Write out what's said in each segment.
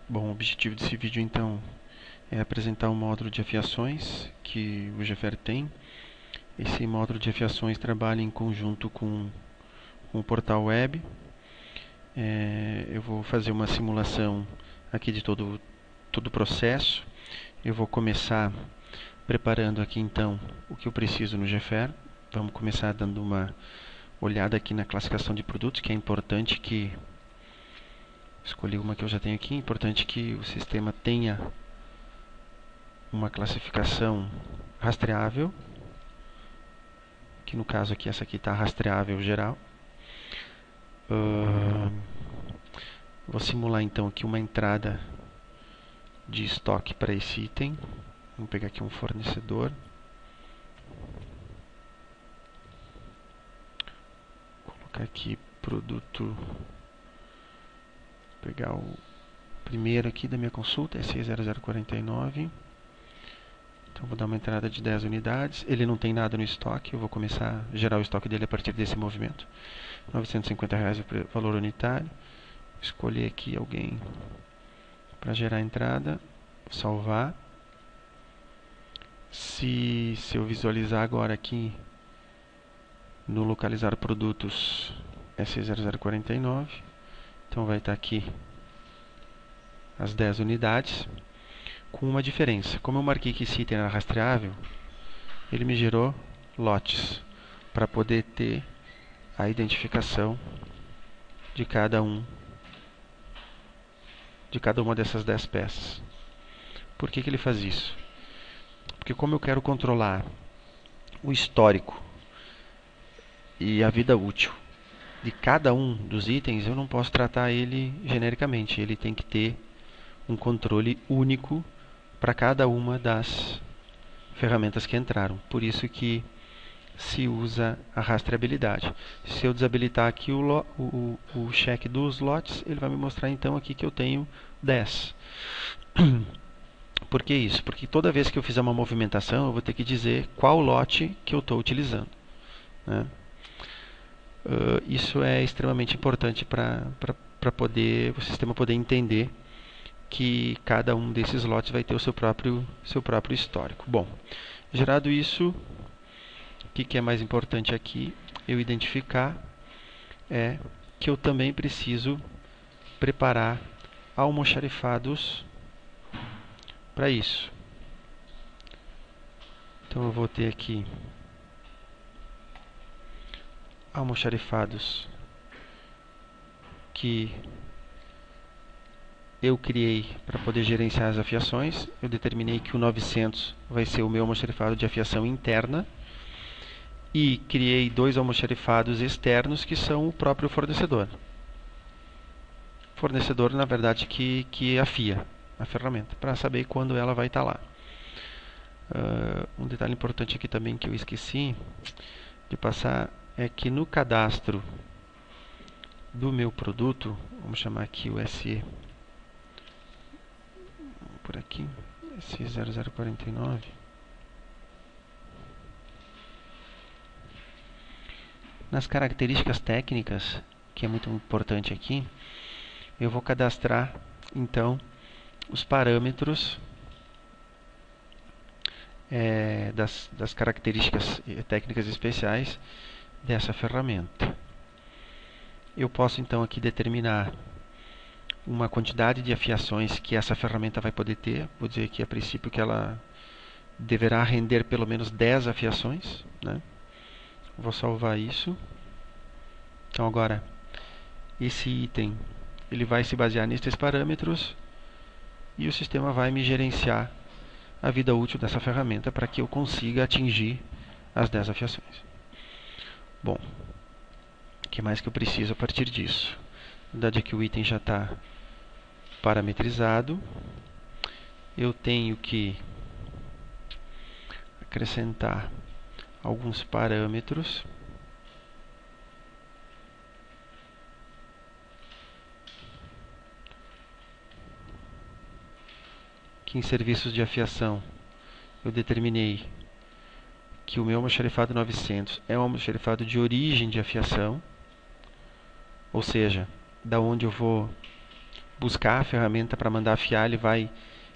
Bom, o objetivo desse vídeo então é apresentar um módulo de afiações que o GFR tem. Esse módulo de afiações trabalha em conjunto com o portal web. Eu vou fazer uma simulação aqui de todo o processo. Eu vou começar preparando aqui então o que eu preciso no GFR. Vamos começar dando uma olhada aqui na classificação de produtos, que é importante que escolhi uma que eu já tenho aqui. É importante que o sistema tenha uma classificação rastreável, que no caso aqui essa aqui está rastreável geral. Vou simular então aqui uma entrada de estoque para esse item. Vamos pegar aqui um fornecedor. Colocar aqui produto. Pegar o primeiro aqui da minha consulta, é 60049. Então vou dar uma entrada de 10 unidades. Ele não tem nada no estoque, eu vou começar a gerar o estoque dele a partir desse movimento. R$ 950 é o valor unitário. Escolher aqui alguém para gerar a entrada, salvar. Se eu visualizar agora aqui no localizar produtos, é 60049. Então vai estar aqui as 10 unidades, com uma diferença. Como eu marquei que esse item era rastreável, ele me gerou lotes para poder ter a identificação de cada uma dessas 10 peças. Por que ele faz isso? Porque como eu quero controlar o histórico e a vida útil de cada um dos itens, eu não posso tratar ele genericamente. Ele tem que ter um controle único para cada uma das ferramentas que entraram. Por isso que se usa a rastreabilidade. Se eu desabilitar aqui o check dos lotes, ele vai me mostrar então aqui que eu tenho 10. Por que isso? Porque toda vez que eu fizer uma movimentação, eu vou ter que dizer qual lote que eu estou utilizando, né? Isso é extremamente importante para o sistema poder entender que cada um desses lotes vai ter o seu próprio histórico. Bom, gerado isso, o que é mais importante aqui eu identificar é que eu também preciso preparar almoxarifados para isso. Então eu vou ter aqui almoxarifados que eu criei para poder gerenciar as afiações. Eu determinei que o 900 vai ser o meu almoxarifado de afiação interna e criei 2 almoxarifados externos que são o próprio fornecedor. Fornecedor, na verdade, que afia a ferramenta, para saber quando ela vai estar lá. Um detalhe importante aqui também que eu esqueci de passar é que no cadastro do meu produto, vamos chamar aqui o SE, por aqui, SE0049, nas características técnicas, que é muito importante aqui, eu vou cadastrar então os parâmetros das características técnicas especiais dessa ferramenta. Eu posso então aqui determinar uma quantidade de afiações que essa ferramenta vai poder ter. Vou dizer aqui a princípio que ela deverá render pelo menos 10 afiações, né? Vou salvar isso. Então agora esse item ele vai se basear nesses parâmetros e o sistema vai me gerenciar a vida útil dessa ferramenta para que eu consiga atingir as 10 afiações. Bom, o que mais que eu preciso a partir disso? Na verdade aqui o item já está parametrizado. Eu tenho que acrescentar alguns parâmetros. Aqui em serviços de afiação, eu determinei que o meu almoxarifado 900 é um almoxarifado de origem de afiação, ou seja, da onde eu vou buscar a ferramenta para mandar afiar, ele vai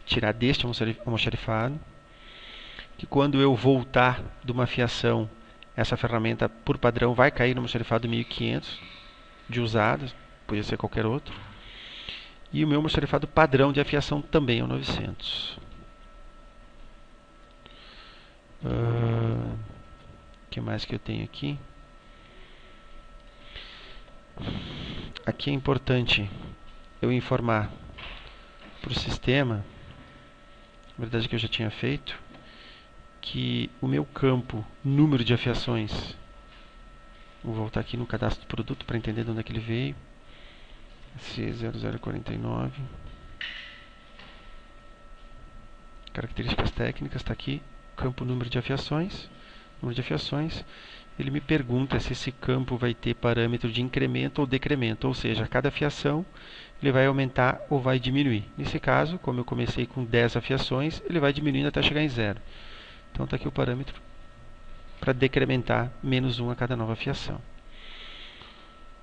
tirar deste almoxarifado. Que quando eu voltar de uma afiação, essa ferramenta, por padrão, vai cair no almoxarifado 1500 de usado, podia ser qualquer outro. E o meu almoxarifado padrão de afiação também é o 900. O que mais que eu tenho aqui? Aqui é importante eu informar para o sistema, na verdade que eu já tinha feito, que o meu campo número de afiações, vou voltar aqui no cadastro do produto para entender de onde é que ele veio, C0049, características técnicas, está aqui, campo número de afiações, ele me pergunta se esse campo vai ter parâmetro de incremento ou decremento, ou seja, a cada afiação ele vai aumentar ou vai diminuir. Nesse caso, como eu comecei com 10 afiações, ele vai diminuindo até chegar em 0. Então está aqui o parâmetro para decrementar -1 a cada nova afiação.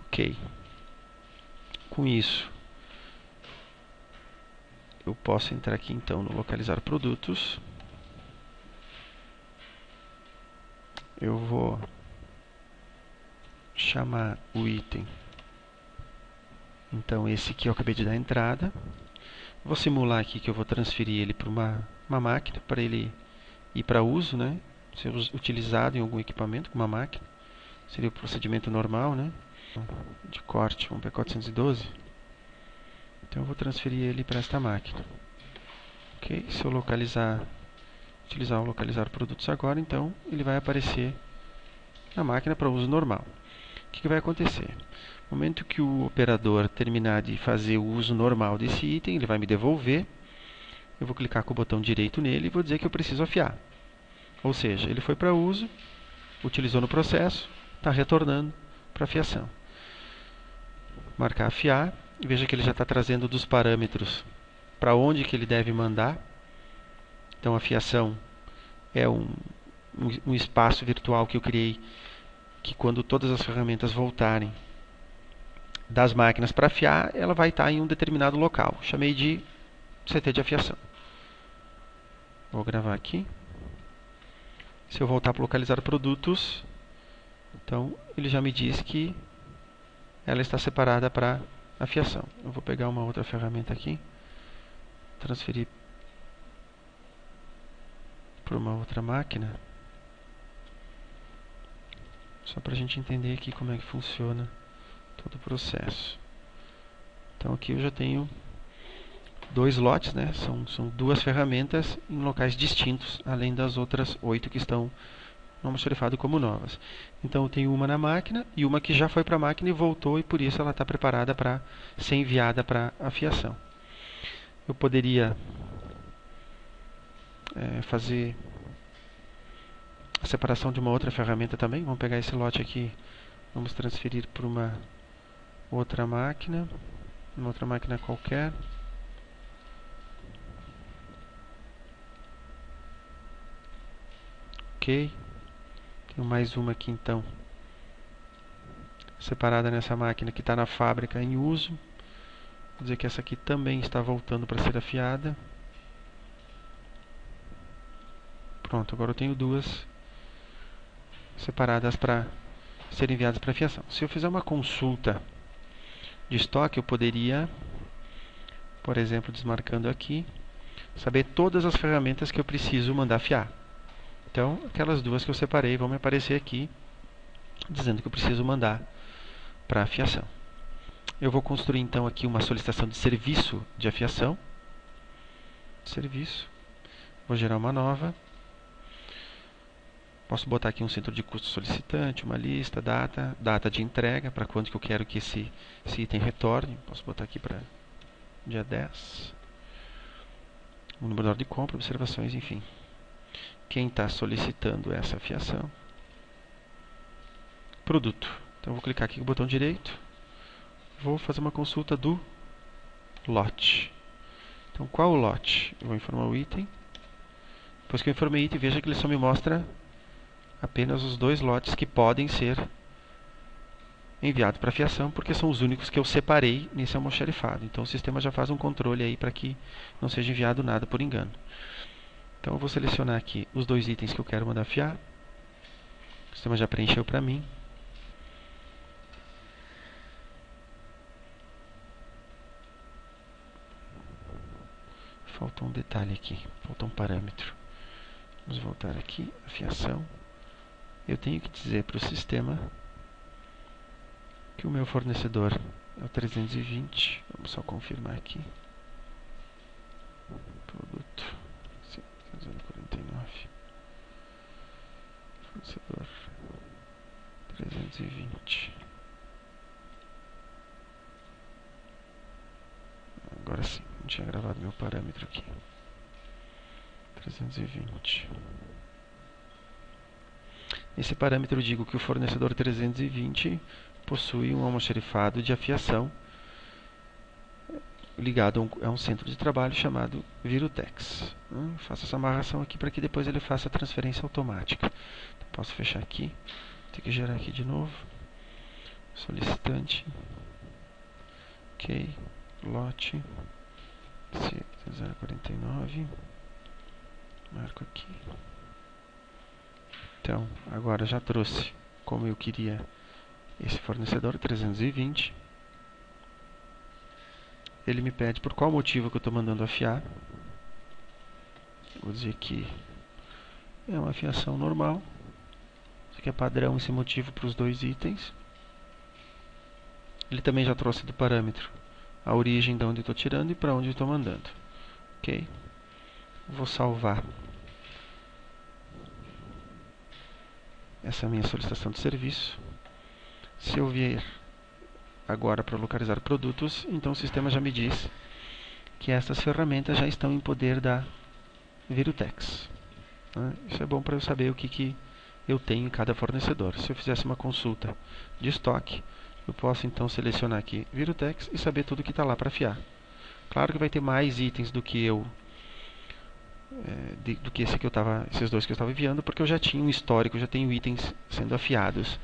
Ok. Com isso, eu posso entrar aqui então no localizar produtos. Eu vou chamar o item, então esse que eu acabei de dar entrada. Vou simular aqui que eu vou transferir ele para uma máquina, para ele ir para uso, né? Ser utilizado em algum equipamento com uma máquina. Seria o procedimento normal, né? De corte, vamos para 412. Então eu vou transferir ele para esta máquina. Ok? Se eu utilizar o localizar produtos agora, então ele vai aparecer na máquina para uso normal. O que vai acontecer? No momento que o operador terminar de fazer o uso normal desse item, ele vai me devolver. Eu vou clicar com o botão direito nele e vou dizer que eu preciso afiar. Ou seja, ele foi para uso, utilizou no processo, está retornando para afiação. Marcar afiar, e veja que ele já está trazendo dos parâmetros para onde que ele deve mandar. Então a afiação é um espaço virtual que eu criei, que quando todas as ferramentas voltarem das máquinas para afiar, ela vai estar em um determinado local. Chamei de CT de afiação. Vou gravar aqui. Se eu voltar para localizar produtos, então ele já me diz que ela está separada para afiação. Eu vou pegar uma outra ferramenta aqui, transferir para uma outra máquina, só para a gente entender aqui como é que funciona todo o processo. Então aqui eu já tenho 2 lotes, né? São 2 ferramentas em locais distintos, além das outras 8 que estão no almoxarifado como novas. Então eu tenho uma na máquina e uma que já foi para a máquina e voltou, e por isso ela está preparada para ser enviada para afiação. Eu poderia fazer a separação de uma outra ferramenta também. Vamos pegar esse lote aqui, vamos transferir para uma outra máquina qualquer. Ok. Tenho mais uma aqui então, separada nessa máquina que está na fábrica em uso. Vou dizer que essa aqui também está voltando para ser afiada. Pronto, agora eu tenho 2 separadas para serem enviadas para afiação. Se eu fizer uma consulta de estoque, eu poderia, por exemplo, desmarcando aqui, saber todas as ferramentas que eu preciso mandar afiar. Então, aquelas 2 que eu separei vão me aparecer aqui, dizendo que eu preciso mandar para afiação. Eu vou construir então aqui uma solicitação de serviço de afiação. Serviço. Vou gerar uma nova. Posso botar aqui um centro de custo solicitante, uma lista, data de entrega, para quando que eu quero que esse item retorne. Posso botar aqui para dia 10. O número de compra, observações, enfim. Quem está solicitando essa afiação. Produto. Então eu vou clicar aqui com o botão direito. Vou fazer uma consulta do lote. Então qual o lote? Eu vou informar o item. Depois que eu informei o item, veja que ele só me mostra apenas os 2 lotes que podem ser enviado para fiação, porque são os únicos que eu separei nesse almoxarifado. Então o sistema já faz um controle aí para que não seja enviado nada por engano. Então eu vou selecionar aqui os dois itens que eu quero mandar fiar. O sistema já preencheu para mim. Falta um detalhe aqui, falta um parâmetro. Vamos voltar aqui, a fiação. Eu tenho que dizer para o sistema que o meu fornecedor é o 320. Vamos só confirmar aqui. Produto 049. Fornecedor 320. Agora sim, não tinha gravado meu parâmetro aqui. 320. Nesse parâmetro eu digo que o fornecedor 320 possui um almoxarifado de afiação ligado a um centro de trabalho chamado Virutex. Faço essa amarração aqui para que depois ele faça a transferência automática. Então, posso fechar aqui, tem que gerar aqui de novo. Solicitante, ok, lote C049, marco aqui. Então, agora já trouxe como eu queria esse fornecedor 320. Ele me pede por qual motivo que eu estou mandando afiar. Vou dizer que é uma afiação normal. Isso aqui é padrão esse motivo para os dois itens. Ele também já trouxe do parâmetro a origem de onde eu estou tirando e para onde eu estou mandando. Ok? Vou salvar essa minha solicitação de serviço. Se eu vier agora para localizar produtos, então o sistema já me diz que essas ferramentas já estão em poder da Virutex. Isso é bom para eu saber o que eu tenho em cada fornecedor. Se eu fizesse uma consulta de estoque, eu posso então selecionar aqui Virutex e saber tudo que está lá para afiar. Claro que vai ter mais itens do que esses dois que eu estava enviando, porque eu já tinha um histórico, já tenho itens sendo afiados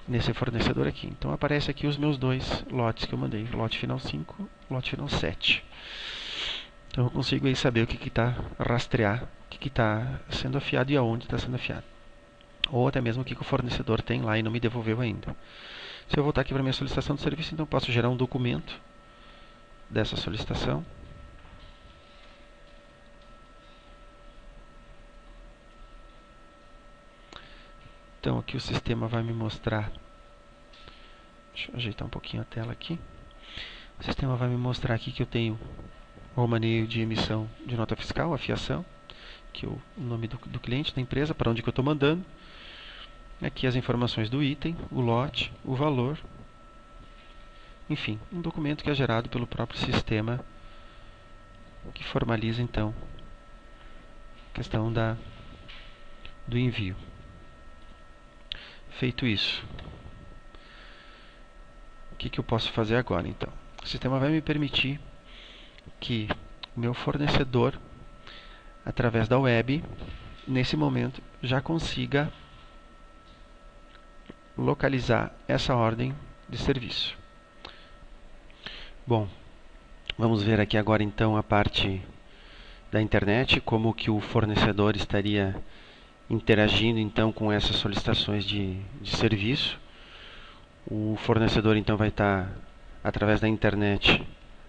nesse fornecedor aqui. Então aparece aqui os meus dois lotes que eu mandei, lote final 5, lote final 7. Então eu consigo aí saber o que está, rastrear o que está sendo afiado e aonde está sendo afiado. Ou até mesmo o que o fornecedor tem lá e não me devolveu ainda. Se eu voltar aqui para minha solicitação de serviço, então eu posso gerar um documento dessa solicitação. Então aqui o sistema vai me mostrar, deixa eu ajeitar um pouquinho a tela aqui. O sistema vai me mostrar aqui que eu tenho o romaneio de emissão de nota fiscal, a fiação, que é o nome do cliente, da empresa, para onde que eu estou mandando. Aqui as informações do item, o lote, o valor. Enfim, um documento que é gerado pelo próprio sistema, que formaliza então a questão do envio. Feito isso, o que eu posso fazer agora então? O sistema vai me permitir que o meu fornecedor, através da web, nesse momento, já consiga localizar essa ordem de serviço. Bom, vamos ver aqui agora então a parte da internet, como que o fornecedor estaria interagindo então com essas solicitações de serviço. O fornecedor então vai estar através da internet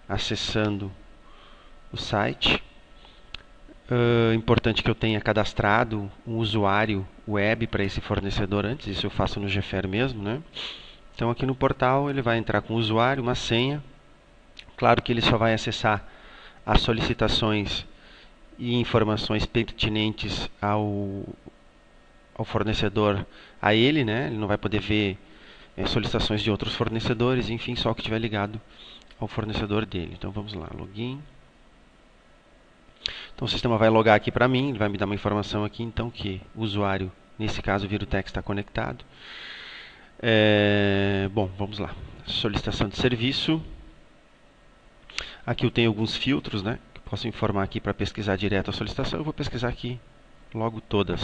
acessando o site. Importante que eu tenha cadastrado um usuário web para esse fornecedor antes, isso eu faço no GFR mesmo, né? Então aqui no portal ele vai entrar com o usuário, uma senha. Claro que ele só vai acessar as solicitações e informações pertinentes ao fornecedor, a ele, né? Ele não vai poder ver solicitações de outros fornecedores, enfim, só o que estiver ligado ao fornecedor dele. Então vamos lá, login. Então o sistema vai logar aqui para mim, ele vai me dar uma informação aqui, então que o usuário, nesse caso o Virutex, está conectado. Bom, vamos lá. Solicitação de serviço. Aqui eu tenho alguns filtros, né? Que eu posso informar aqui para pesquisar direto a solicitação. Eu vou pesquisar aqui logo todas.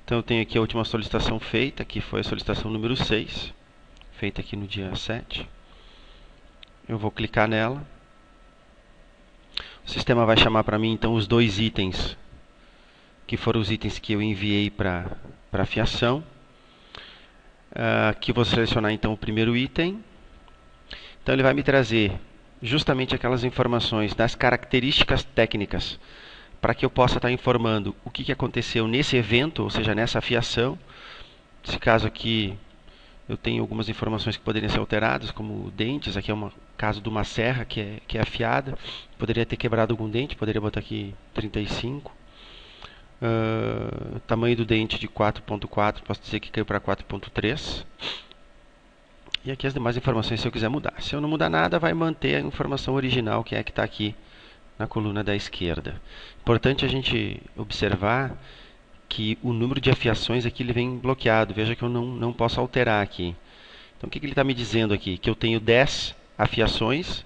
Então eu tenho aqui a última solicitação feita, que foi a solicitação número 6. feita aqui no dia 7. Eu vou clicar nela. O sistema vai chamar para mim então os dois itens, que foram os itens que eu enviei para a fiação. Aqui vou selecionar então o primeiro item. Então ele vai me trazer justamente aquelas informações das características técnicas para que eu possa estar informando o que aconteceu nesse evento, ou seja, nessa fiação. Nesse caso aqui eu tenho algumas informações que poderiam ser alteradas, como dentes. Aqui é um caso de uma serra que é afiada. Poderia ter quebrado algum dente, poderia botar aqui 35. Tamanho do dente de 4.4, posso dizer que caiu para 4.3. E aqui as demais informações se eu quiser mudar. Se eu não mudar nada, vai manter a informação original, que é a que está aqui na coluna da esquerda. Importante a gente observar que o número de afiações aqui ele vem bloqueado. Veja que eu não posso alterar aqui. Então o que ele está me dizendo aqui? Que eu tenho 10 afiações.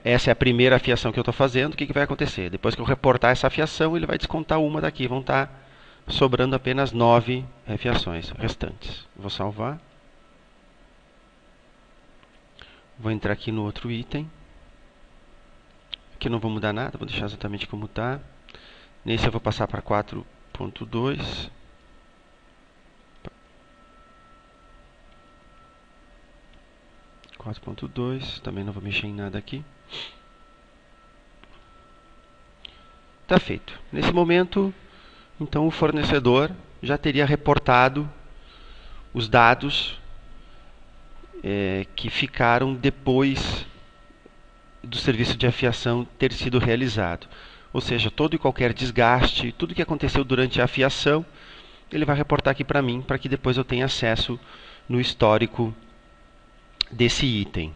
Essa é a primeira afiação que eu estou fazendo. O que vai acontecer? Depois que eu reportar essa afiação, ele vai descontar uma daqui. Vão estar sobrando apenas 9 afiações restantes. Vou salvar. Vou entrar aqui no outro item. Aqui não vou mudar nada, vou deixar exatamente como está. Nesse eu vou passar para 4.2. Também não vou mexer em nada aqui. Está feito. Nesse momento, então o fornecedor já teria reportado os dados que ficaram depois do serviço de afiação ter sido realizado. Ou seja, todo e qualquer desgaste, tudo que aconteceu durante a afiação, ele vai reportar aqui para mim, para que depois eu tenha acesso no histórico desse item.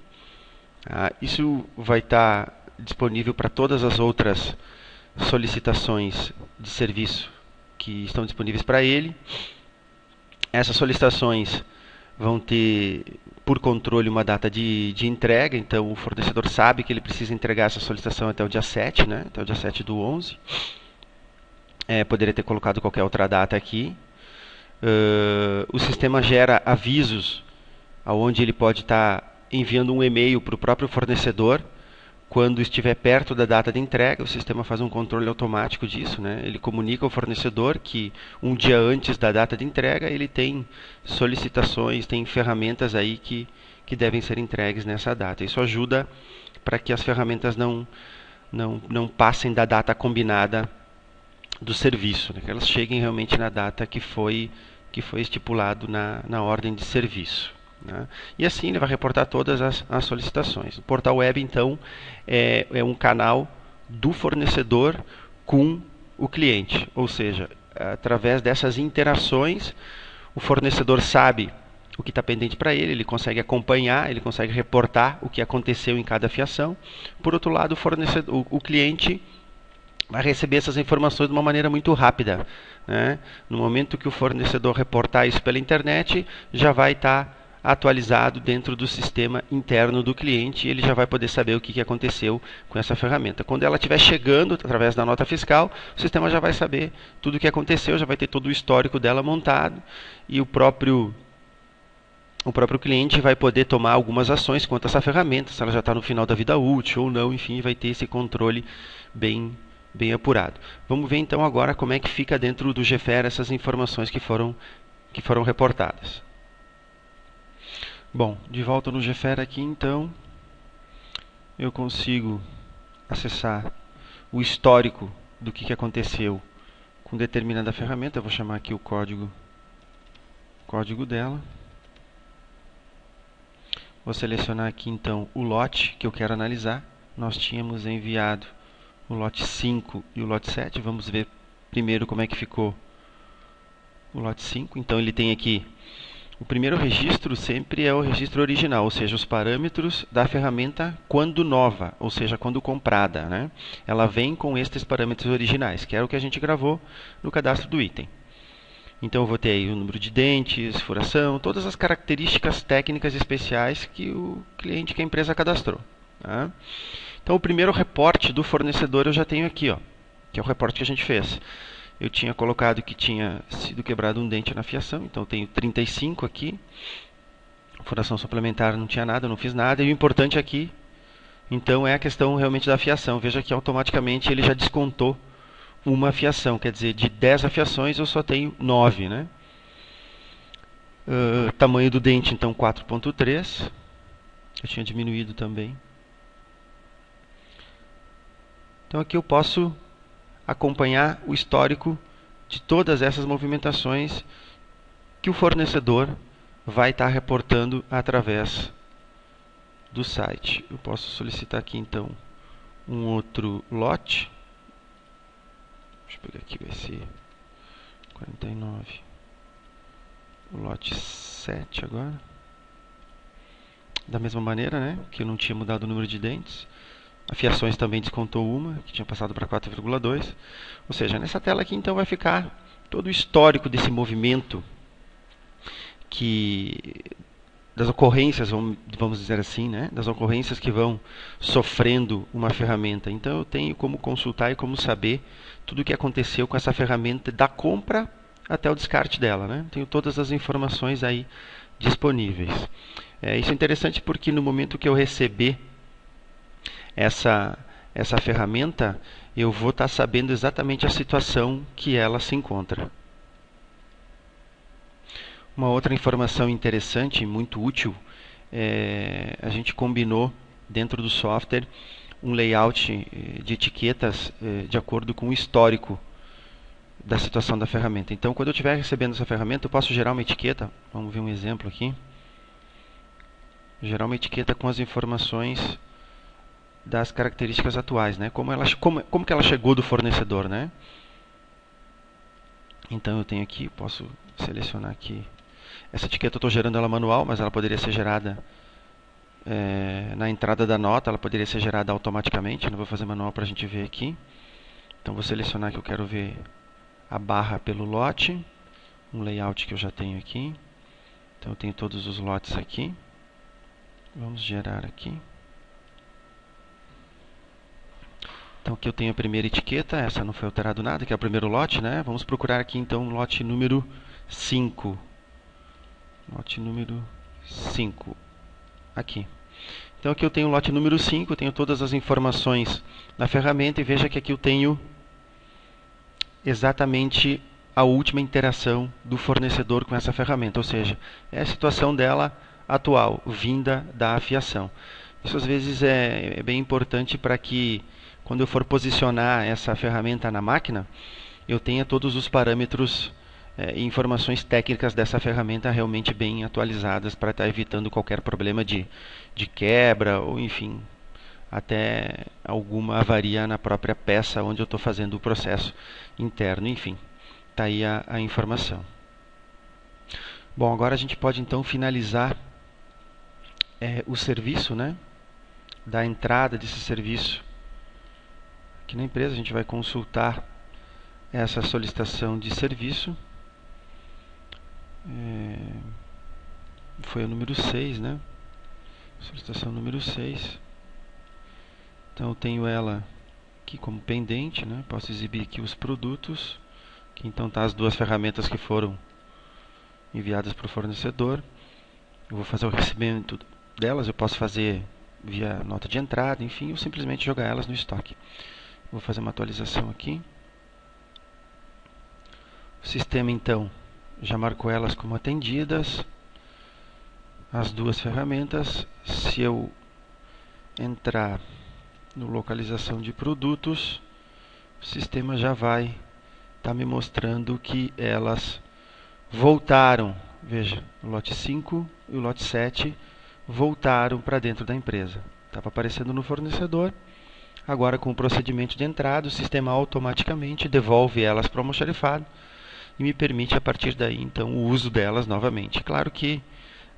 Isso vai estar disponível para todas as outras solicitações de serviço que estão disponíveis para ele. Essas solicitações vão ter por controle uma data de entrega, então o fornecedor sabe que ele precisa entregar essa solicitação até o dia 7, né? Até o dia 7 do 11. Poderia ter colocado qualquer outra data aqui. O sistema gera avisos onde ele pode estar enviando um e-mail para o próprio fornecedor. Quando estiver perto da data de entrega, o sistema faz um controle automático disso, né? Ele comunica ao fornecedor que um dia antes da data de entrega ele tem solicitações, tem ferramentas aí que devem ser entregues nessa data. Isso ajuda para que as ferramentas não passem da data combinada do serviço, né? Que elas cheguem realmente na data que foi estipulado na ordem de serviço. Né? E assim ele vai reportar todas as solicitações. O portal web, então, é um canal do fornecedor com o cliente. Ou seja, através dessas interações, o fornecedor sabe o que está pendente para ele, ele consegue acompanhar, ele consegue reportar o que aconteceu em cada fiação. Por outro lado, o cliente vai receber essas informações de uma maneira muito rápida. Né? No momento que o fornecedor reportar isso pela internet, já vai estar atualizado dentro do sistema interno do cliente e ele já vai poder saber o que aconteceu com essa ferramenta. Quando ela estiver chegando através da nota fiscal, o sistema já vai saber tudo o que aconteceu, já vai ter todo o histórico dela montado e o próprio cliente vai poder tomar algumas ações quanto a essa ferramenta, se ela já está no final da vida útil ou não, enfim, vai ter esse controle bem apurado. Vamos ver então agora como é que fica dentro do GFR essas informações que foram reportadas. Bom, de volta no GFR aqui, então, eu consigo acessar o histórico do que aconteceu com determinada ferramenta. Eu vou chamar aqui o código dela. Vou selecionar aqui, então, o lote que eu quero analisar. Nós tínhamos enviado o lote 5 e o lote 7. Vamos ver primeiro como é que ficou o lote 5. Então, ele tem aqui... O primeiro registro sempre é o registro original, ou seja, os parâmetros da ferramenta quando nova, ou seja, quando comprada, né? Ela vem com estes parâmetros originais, que era o que a gente gravou no cadastro do item. Então eu vou ter aí o número de dentes, furação, todas as características técnicas especiais que o cliente, que a empresa cadastrou. Tá? Então o primeiro reporte do fornecedor eu já tenho aqui, ó, que é o reporte que a gente fez. Eu tinha colocado que tinha sido quebrado um dente na fiação, então eu tenho 35 aqui. O Furação suplementar não tinha nada, eu não fiz nada. E o importante aqui, então, é a questão realmente da afiação. Veja que automaticamente ele já descontou uma afiação. Quer dizer, de 10 afiações eu só tenho 9, né? Tamanho do dente, então, 4.3. Eu tinha diminuído também. Então, aqui eu posso acompanhar o histórico de todas essas movimentações que o fornecedor vai estar reportando através do site. Eu posso solicitar aqui então um outro lote. Deixa eu pegar aqui, vai ser 49. O lote 7 agora. Da mesma maneira, né, que eu não tinha mudado o número de dentes. Afiações também descontou uma, que tinha passado para 4,2. Ou seja, nessa tela aqui então vai ficar todo o histórico desse movimento das ocorrências, vamos dizer assim, né? Das ocorrências que vão sofrendo uma ferramenta. Então eu tenho como consultar e como saber tudo o que aconteceu com essa ferramenta da compra até o descarte dela, né? Tenho todas as informações aí disponíveis. Isso é interessante porque no momento que eu receber essa ferramenta, eu vou estar sabendo exatamente a situação que ela se encontra. Uma outra informação interessante, muito útil, a gente combinou dentro do software um layout de etiquetas de acordo com o histórico da situação da ferramenta. Então, quando eu estiver recebendo essa ferramenta, eu posso gerar uma etiqueta. Vamos ver um exemplo aqui. Gerar uma etiqueta com as informações das características atuais, né? Como que ela chegou do fornecedor, né? Então, eu tenho aqui, posso selecionar aqui. Essa etiqueta eu estou gerando ela manual, mas ela poderia ser gerada na entrada da nota, ela poderia ser gerada automaticamente. Não vou fazer manual para a gente ver aqui. Então vou selecionar que eu quero ver a barra pelo lote, um layout que eu já tenho aqui. Então eu tenho todos os lotes aqui. Vamos gerar aqui. Então aqui eu tenho a primeira etiqueta, essa não foi alterado nada, que é o primeiro lote, né? Vamos procurar aqui então o lote número 5. Lote número 5. Aqui. Então aqui eu tenho o lote número 5, eu tenho todas as informações na ferramenta e veja que aqui eu tenho exatamente a última interação do fornecedor com essa ferramenta, ou seja, é a situação dela atual, vinda da afiação. Isso às vezes é bem importante para que quando eu for posicionar essa ferramenta na máquina, eu tenha todos os parâmetros e informações técnicas dessa ferramenta realmente bem atualizadas para estar evitando qualquer problema de quebra ou, enfim, até alguma avaria na própria peça onde eu estou fazendo o processo interno. Enfim, está aí a informação. Bom, agora a gente pode então finalizar o serviço, né? Da entrada desse serviço aqui na empresa. A gente vai consultar essa solicitação de serviço. Foi o número 6, né? Solicitação número 6. Então eu tenho ela aqui como pendente, né? Posso exibir aqui os produtos. Aqui então tá as duas ferramentas que foram enviadas para o fornecedor. Eu vou fazer o recebimento delas, eu posso fazer via nota de entrada, enfim, ou simplesmente jogar elas no estoque. Vou fazer uma atualização aqui. O sistema então já marcou elas como atendidas, as duas ferramentas. Se eu entrar no localização de produtos, o sistema já vai estar me mostrando que elas voltaram. Veja, o lote 5 e o lote 7 voltaram para dentro da empresa. Estava aparecendo no fornecedor. Agora, com o procedimento de entrada, o sistema automaticamente devolve elas para o almoxarifado e me permite, a partir daí, então, o uso delas novamente. Claro que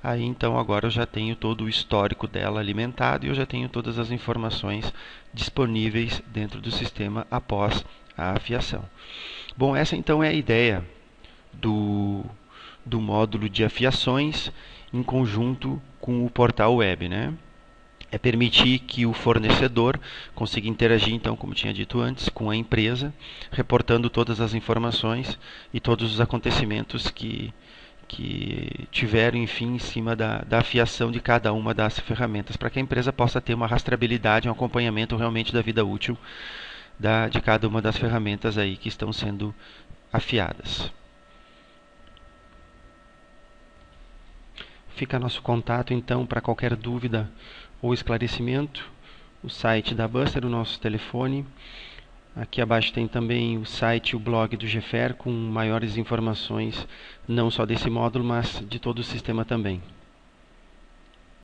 aí, então, agora eu já tenho todo o histórico dela alimentado e eu já tenho todas as informações disponíveis dentro do sistema após a afiação. Bom, essa então é a ideia do módulo de afiações em conjunto com o portal web, né? É permitir que o fornecedor consiga interagir, então, como tinha dito antes, com a empresa, reportando todas as informações e todos os acontecimentos que que tiveram, enfim, em cima da afiação de cada uma das ferramentas, para que a empresa possa ter uma rastreabilidade, um acompanhamento realmente da vida útil de cada uma das ferramentas aí que estão sendo afiadas. Fica nosso contato então para qualquer dúvida ou esclarecimento, o site da Buster, o nosso telefone. Aqui abaixo tem também o site e o blog do GFER com maiores informações, não só desse módulo, mas de todo o sistema também.